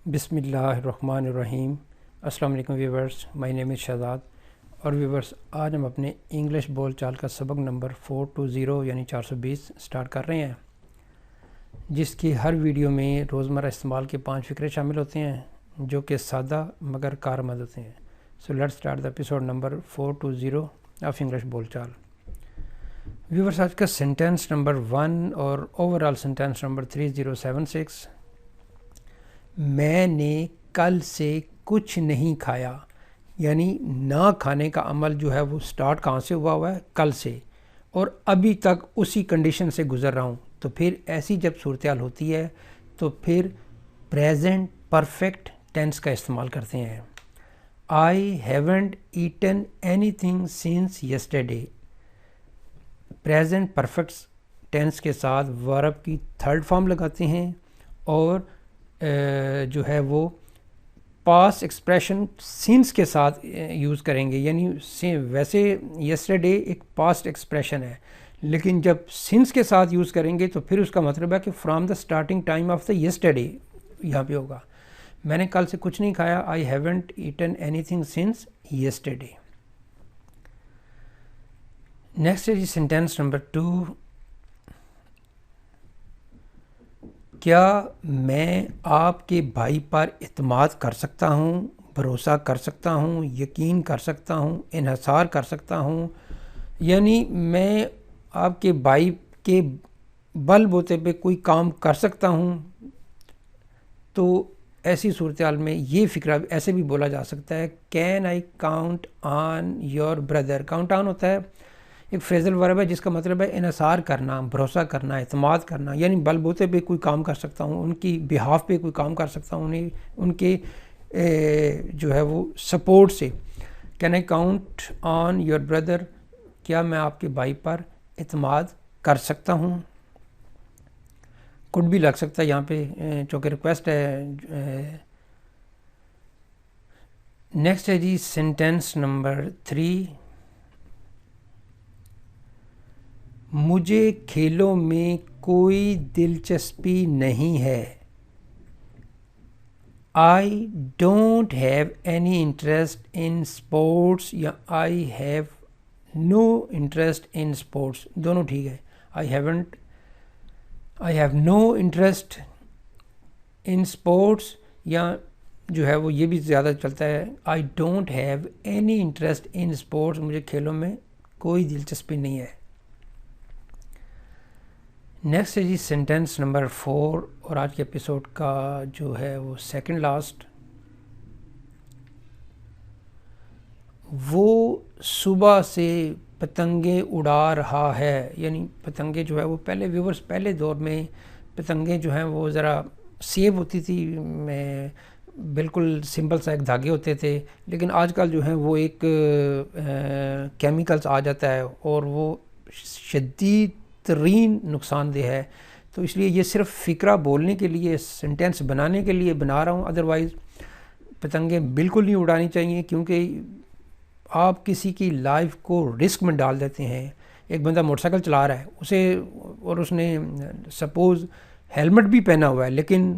بسم اللہ الرحمن الرحیم۔ السلام علیکم ویورز، مائی نیم از شہزاد۔ اور ویورز، آج ہم اپنے انگلش بول چال کا سبق نمبر 420 یعنی 420 سٹارٹ کر رہے ہیں، جس کی ہر ویڈیو میں روزمرہ استعمال کے 5 فقرے شامل ہوتے ہیں جو کہ سادہ مگر کارآمد ہوتے ہیں۔ So let's start the episode number 420 of English بول چال۔ ویورز، آج کا سینٹینس نمبر 1 اور اوور آل سینٹینس نمبر 3076، میں نے کل سے کچھ نہیں کھایا، یعنی نہ کھانے کا عمل جو ہے وہ سٹارٹ کہاں سے ہوا ہے؟ کل سے، اور ابھی تک اسی کنڈیشن سے گزر رہا ہوں۔ تو پھر ایسی جب صورتحال ہوتی ہے تو پھر پریزنٹ پرفیکٹ ٹینس کا استعمال کرتے ہیں۔ I haven't eaten anything since yesterday. Present perfect tense کے ساتھ ورب کی تھرڈ فارم لگاتے ہیں اور جو ہے وہ پاسٹ ایکسپریشن سنس کے ساتھ یوز کریں گے، یعنی ویسے یسٹرڈے ایک پاسٹ ایکسپریشن ہے، لیکن جب سنس کے ساتھ یوز کریں گے تو پھر اس کا مطلب ہے کہ from the starting time of the yesterday یہاں پہ ہوگا۔ میں نے کل سے کچھ نہیں کھایا، I haven't eaten anything since yesterday. Next ہے جی سینٹینس نمبر 2، کیا میں آپ کے بھائی پر اعتماد کر سکتا ہوں، بھروسہ کر سکتا ہوں، یقین کر سکتا ہوں، انحصار کر سکتا ہوں؟ یعنی میں آپ کے بھائی کے بل بوتے پہ کوئی کام کر سکتا ہوں۔ تو ایسی صورتحال میں یہ فقرہ ایسے بھی بولا جا سکتا ہے، can I count on your brother. Count آن ہوتا ہے ایک فریزل ورب ہے جس کا مطلب ہے انحصار کرنا، بھروسہ کرنا، اعتماد کرنا، یعنی بل بوتے پہ کوئی کام کر سکتا ہوں، ان کی بہاف پہ کوئی کام کر سکتا ہوں، انہیں ان کے جو ہے وہ سپورٹ سے۔ Can I count on your brother, کیا میں آپ کے بھائی پر اعتماد کر سکتا ہوں؟ کوڈ بھی لگ سکتا ہے یہاں پہ چونکہ ریکویسٹ ہے۔ نیکسٹ ہے جی سینٹینس نمبر 3، مجھے کھیلوں میں کوئی دلچسپی نہیں ہے۔ I don't have any interest in sports یا I have no interest in sports, دونوں ٹھیک ہے۔ I have no interest in sports یا جو ہے وہ یہ بھی زیادہ چلتا ہے، I don't have any interest in sports, مجھے کھیلوں میں کوئی دلچسپی نہیں ہے۔ نیکسٹ ہے جی سینٹینس نمبر 4 اور آج کے ایپیسوڈ کا جو ہے وہ سیکنڈ لاسٹ، وہ صبح سے پتنگیں اڑا رہا ہے۔ یعنی پتنگیں جو ہے وہ پہلے دور میں پتنگیں جو ہیں وہ ذرا سیب ہوتی تھی، میں بالکل سمپل سا ایک دھاگے ہوتے تھے، لیکن آج کل جو ہیں وہ ایک کیمیکلز آ جاتا ہے اور وہ شدید ترین نقصان دہ ہے۔ تو اس لیے یہ صرف فقرہ بولنے کے لیے، سینٹینس بنانے کے لیے بنا رہا ہوں، ادروائز پتنگیں بالکل نہیں اڑانی چاہیے، کیونکہ آپ کسی کی لائف کو رسک میں ڈال دیتے ہیں۔ ایک بندہ موٹر سائیکل چلا رہا ہے اور اس نے سپوز ہیلمٹ بھی پہنا ہوا ہے، لیکن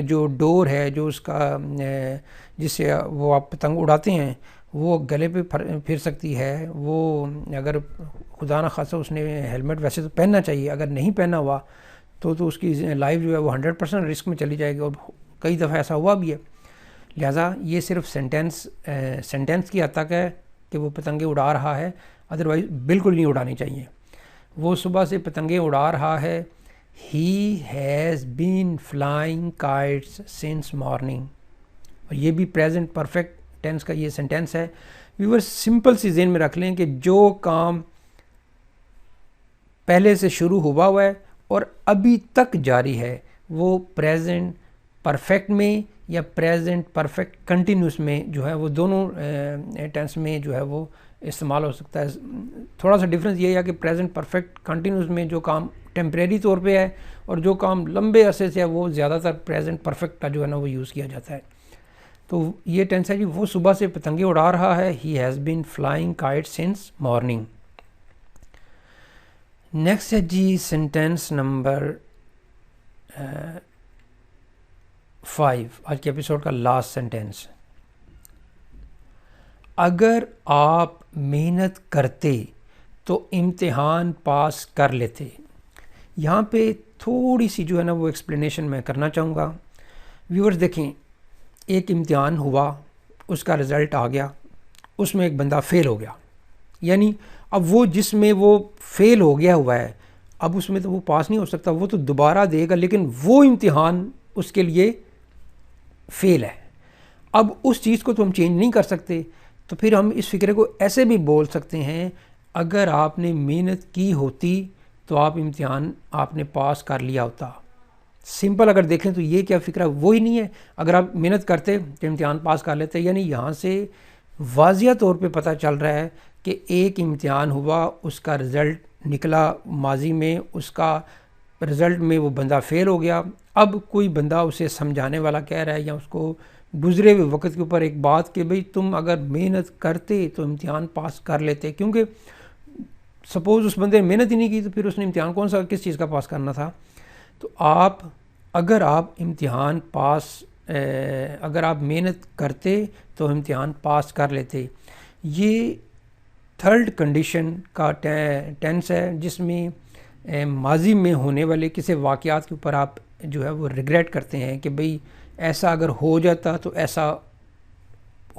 جو ڈور ہے جو اس کا جس سے وہ آپ پتنگ اڑاتے ہیں وہ گلے پہ پھر سکتی ہے۔ وہ اگر خدا نہ خاصہ اس نے ہیلمٹ ویسے تو پہننا چاہیے، اگر نہیں پہنا ہوا تو اس کی لائف جو ہے وہ 100% رسک میں چلی جائے گی، اور کئی دفعہ ایسا ہوا بھی ہے۔ لہٰذا یہ صرف سینٹینس کی حد تک ہے کہ وہ پتنگیں اڑا رہا ہے، ادروائز بالکل نہیں اڑانی چاہیے۔ وہ صبح سے پتنگیں اڑا رہا ہے، he has been flying kites since morning, اور یہ بھی پریزنٹ پرفیکٹ ٹینس کا یہ سینٹینس ہے۔ ویور سمپل سی ذہن میں رکھ لیں کہ جو کام پہلے سے شروع ہوا ہے اور ابھی تک جاری ہے وہ پریزنٹ پرفیکٹ میں یا پریزنٹ پرفیکٹ کنٹینیوس میں جو ہے وہ دونوں ٹینس میں جو ہے وہ استعمال ہو سکتا ہے۔ تھوڑا سا ڈفرینس یہ ہے کہ پریزنٹ پرفیکٹ کنٹینیوس میں جو کام ٹیمپریری طور پہ ہے اور جو کام لمبے عرصے سے ہے وہ زیادہ تر پریزنٹ پرفیکٹ کا جو ہے نا وہ یوز کیا جاتا ہے۔ تو یہ ٹینس ہے جی، وہ صبح سے پتنگیں اڑا رہا ہے، he has been flying kite since morning. Next ہے جی سینٹینس نمبر 5 آج کے ایپیسوڈ کا لاسٹ سینٹینس. اگر آپ محنت کرتے تو امتحان پاس کر لیتے. یہاں پہ تھوڑی سی جو ہے نا وہ ایکسپلینیشن میں کرنا چاہوں گا. ویورز دیکھیں، ایک امتحان ہوا، اس کا رزلٹ آ گیا، اس میں ایک بندہ فیل ہو گیا. یعنی اب وہ جس میں وہ فیل ہو گیا ہوا ہے، اب اس میں تو وہ پاس نہیں ہو سکتا، وہ تو دوبارہ دے گا، لیکن وہ امتحان اس کے لیے فیل ہے. اب اس چیز کو تو ہم چینج نہیں کر سکتے، تو پھر ہم اس فکرے کو ایسے بھی بول سکتے ہیں، اگر آپ نے محنت کی ہوتی تو آپ امتحان آپ نے پاس کر لیا ہوتا. سمپل اگر دیکھیں تو یہ کیا فکرہ وہی نہیں ہے. اگر آپ محنت کرتے تو امتحان پاس کر لیتے. یعنی یہاں سے واضح طور پہ پتہ چل رہا ہے کہ ایک امتحان ہوا، اس کا رزلٹ نکلا ماضی میں، اس کا رزلٹ میں وہ بندہ فیل ہو گیا. اب کوئی بندہ اسے سمجھانے والا کہہ رہا ہے یا اس کو گزرے ہوئے وقت کے اوپر ایک بات کہ بھئی تم اگر محنت کرتے تو امتحان پاس کر لیتے. کیونکہ سپوز اس بندے نے محنت ہی نہیں کی تو پھر اس نے امتحان کون سا کس چیز کا پاس کرنا تھا. تو اگر آپ امتحان پاس اگر آپ محنت کرتے تو امتحان پاس کر لیتے. یہ تھرڈ کنڈیشن کا ٹینس ہے، جس میں ماضی میں ہونے والے کسی واقعات کے اوپر آپ جو ہے وہ ریگریٹ کرتے ہیں کہ بھئی ایسا اگر ہو جاتا تو ایسا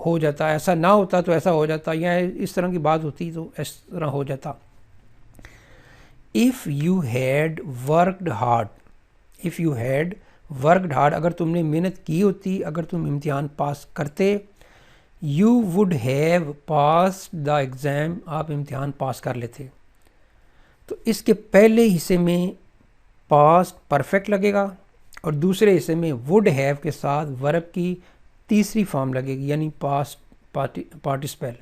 ہو جاتا، ایسا نہ ہوتا تو ایسا ہو جاتا، یا اس طرح کی بات ہوتی تو اس طرح ہو جاتا. if you had worked hard اگر تم نے محنت کی ہوتی، اگر تم امتحان پاس کرتے، you would have passed the exam آپ امتحان پاس کر لیتے. تو اس کے پہلے حصے میں پاسٹ پرفیکٹ لگے گا اور دوسرے حصے میں would have کے ساتھ ورب کی تیسری فارم لگے گی، یعنی past participle.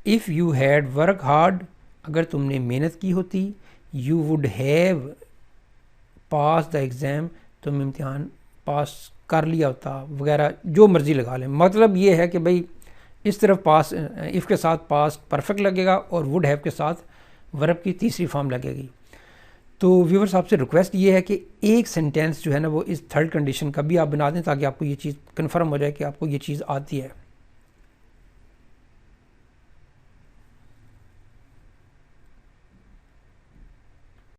if you had worked hard اگر تم نے محنت کی ہوتی، you would have passed the exam تم امتحان پاس کر لیا ہوتا، وغیرہ جو مرضی لگا لیں. مطلب یہ ہے کہ بھئی اس طرف پاس if کے ساتھ پاسٹ پرفیکٹ لگے گا اور would have کے ساتھ ورب کی تیسری فارم لگے گی. تو ویورز آپ سے ریکویسٹ یہ ہے کہ ایک سینٹینس جو ہے نا وہ اس تھرڈ کنڈیشن کا بھی آپ بنا دیں تاکہ آپ کو یہ چیز کنفرم ہو جائے کہ آپ کو یہ چیز آتی ہے.